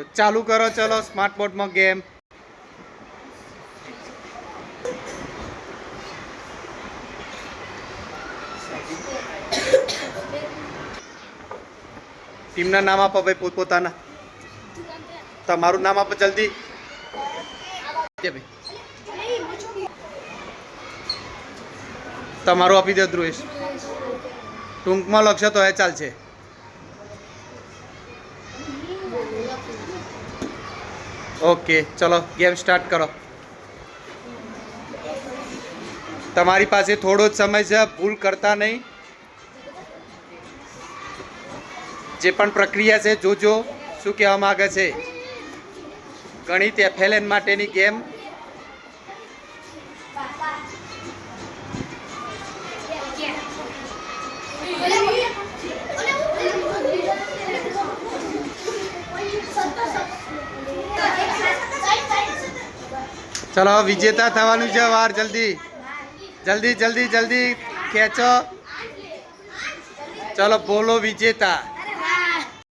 તો ચાલુ કરો, ચલો સ્માર્ટ બોર્ડમાં ગેમ. ટીમના નામ આપો ભાઈ, પોતપોતાના. તમારું નામ આપો જલ્દી. તમારું આપી દો ધ્રુવેશ. ટૂંકમાં લખશો તો એ ચાલશે. ઓકે ચલો ગેમ સ્ટાર્ટ કરો. તમારી પાસે થોડો જ સમય છે, ભૂલ કરતા નહીં. જે પણ પ્રક્રિયા છે જોજો શું કહેવા માંગે છે. ગણિત FLN માટેની ગેમ. ચલો વિજેતા થવાનું છે. વાર જલ્દી જલ્દી જલ્દી જલ્દી ખેંચો. ચલો બોલો વિજેતા.